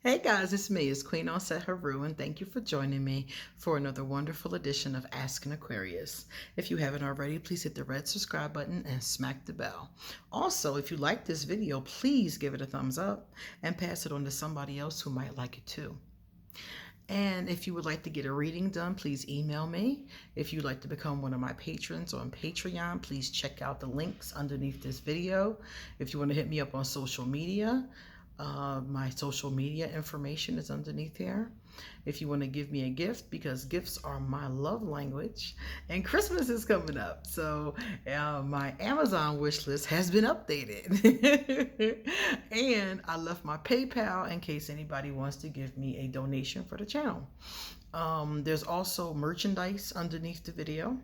Hey guys, it's me, it's Queen on Set Haru, and thank you for joining me for another wonderful edition of Ask an Aquarius. If you haven't already, please hit the red subscribe button and smack the bell. Also, if you like this video, please give it a thumbs up and pass it on to somebody else who might like it too. And if you would like to get a reading done, please email me. If you'd like to become one of my patrons on Patreon, please check out the links underneath this video. If you want to hit me up on social media, my social media information is underneath here. If you want to give me a gift, because gifts are my love language, and Christmas is coming up, so my Amazon wish list has been updated. And I left my PayPal in case anybody wants to give me a donation for the channel. There's also merchandise underneath the video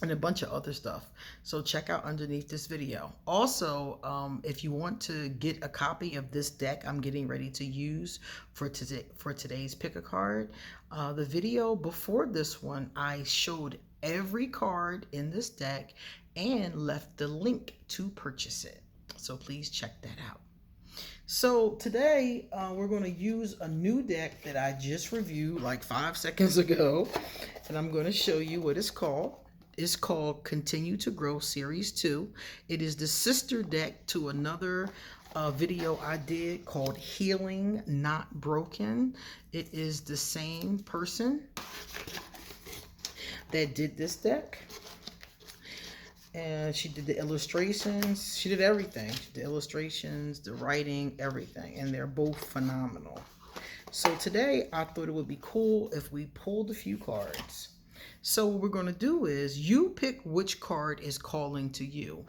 and a bunch of other stuff, so check out underneath this video. Also, if you want to get a copy of this deck I'm getting ready to use for today's pick a card, the video before this one, I showed every card in this deck and left the link to purchase it, so please check that out. So today we're going to use a new deck that I just reviewed like 5 seconds ago, and I'm going to show you what it's called. It's called Continue to Grow Series 2. It is the sister deck to another video I did called Healing Not Broken. It is the same person that did this deck. And she did the illustrations. She did everything. She did the illustrations, the writing, everything. And they're both phenomenal. So today I thought it would be cool if we pulled a few cards. So what we're going to do is you pick which card is calling to you.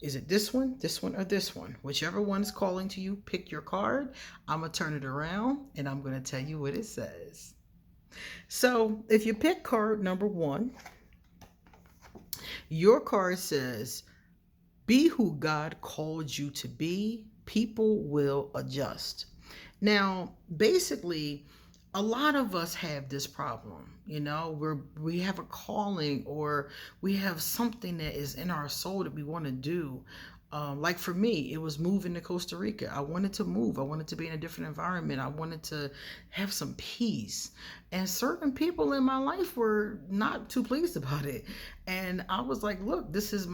Is it this one, or this one? Whichever one is calling to you, pick your card. I'm going to turn it around and I'm going to tell you what it says. So if you pick card number 1, your card says, be who God called you to be. People will adjust. Now, basically, a lot of us have this problem, you know, we have a calling, or we have something that is in our soul that we want to do. Like for me, it was moving to Costa Rica. I wanted to move. I wanted to be in a different environment. I wanted to have some peace. And certain people in my life were not too pleased about it. And I was like, look, this is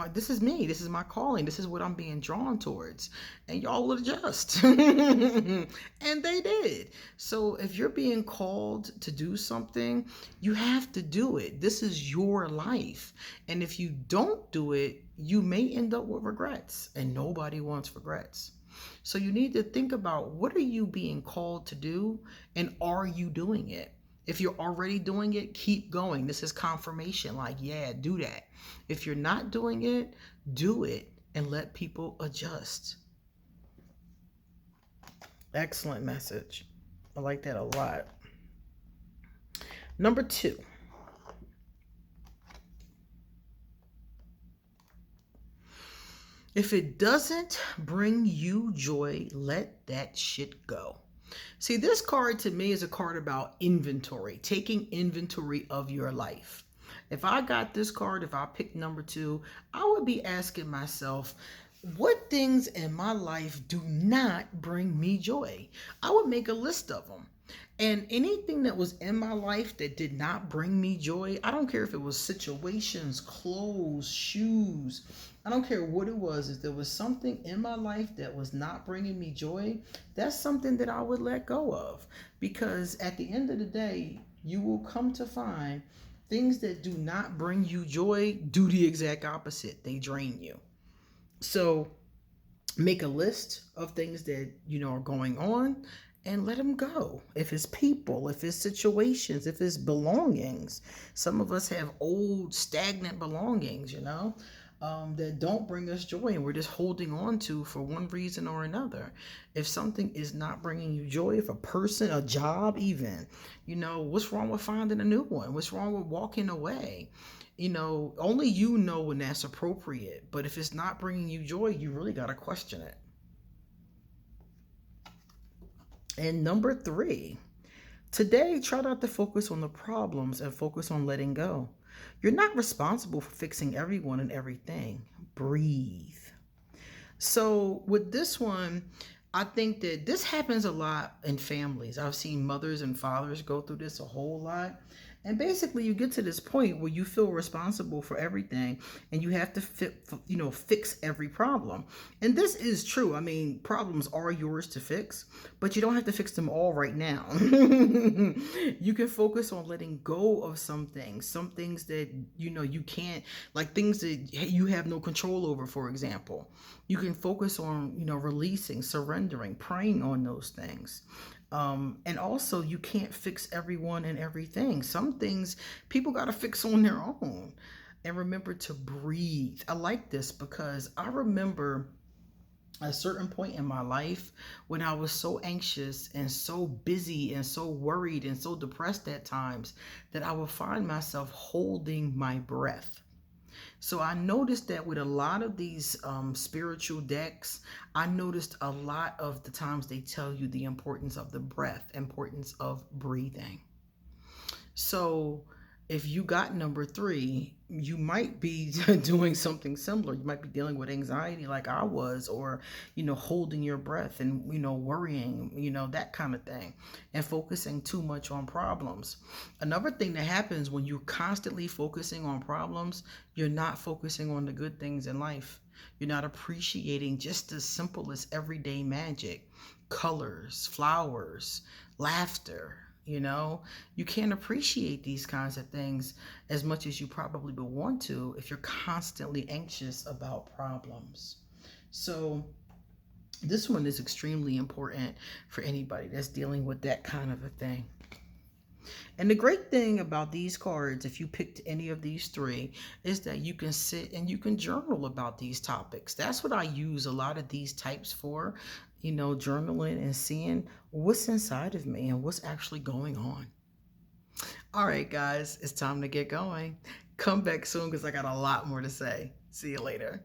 me. This is my calling. This is what I'm being drawn towards. And y'all will adjust. And they did. So if you're being called to do something, you have to do it. This is your life. And if you don't do it, you may end up with regrets, and nobody wants regrets. So you need to think about, what are you being called to do, and are you doing it? If you're already doing it, keep going. This is confirmation, like, yeah, do that. If you're not doing it, do it and let people adjust. Excellent message. I like that a lot. Number 2. If it doesn't bring you joy, let that shit go. See, this card to me is a card about inventory, taking inventory of your life. If I got this card, if I picked number 2, I would be asking myself, what things in my life do not bring me joy? I would make a list of them. And anything that was in my life that did not bring me joy, I don't care if it was situations, clothes, shoes, I don't care what it was. If there was something in my life that was not bringing me joy, that's something that I would let go of. Because at the end of the day, you will come to find things that do not bring you joy do the exact opposite. They drain you. So make a list of things that, you know, are going on, and let them go. If it's people, if it's situations, if it's belongings. Some of us have old stagnant belongings, you know, that don't bring us joy, and we're just holding on to for one reason or another. If something is not bringing you joy, if a person, a job even, you know, what's wrong with finding a new one? What's wrong with walking away? You know, only you know when that's appropriate. But if it's not bringing you joy, you really got to question it. And number 3, today, try not to focus on the problems and focus on letting go. You're not responsible for fixing everyone and everything. Breathe. So with this one, I think that this happens a lot in families. I've seen mothers and fathers go through this a whole lot. And basically, you get to this point where you feel responsible for everything, and you have to fix every problem. And this is true. I mean, problems are yours to fix, but you don't have to fix them all right now. You can focus on letting go of some things that you can't, like things that you have no control over, for example. You can focus on releasing, surrendering, praying on those things. And also, you can't fix everyone and everything. Some things people got to fix on their own. And remember to breathe. I like this because I remember a certain point in my life when I was so anxious and so busy and so worried and so depressed at times that I would find myself holding my breath. So I noticed that with a lot of these spiritual decks, I noticed a lot of the times they tell you the importance of the breath, importance of breathing. So if you got number 3, you might be doing something similar. You might be dealing with anxiety like I was, or, holding your breath and, worrying, that kind of thing, and focusing too much on problems. Another thing that happens when you're constantly focusing on problems, you're not focusing on the good things in life. You're not appreciating just the simplest everyday magic, colors, flowers, laughter. You can't appreciate these kinds of things as much as you probably would want to if you're constantly anxious about problems. So this one is extremely important for anybody that's dealing with that kind of a thing. And the great thing about these cards, if you picked any of these 3, is that you can sit and you can journal about these topics. That's what I use a lot of these types for, journaling and seeing what's inside of me and what's actually going on. All right, guys, it's time to get going. Come back soon because I got a lot more to say. See you later.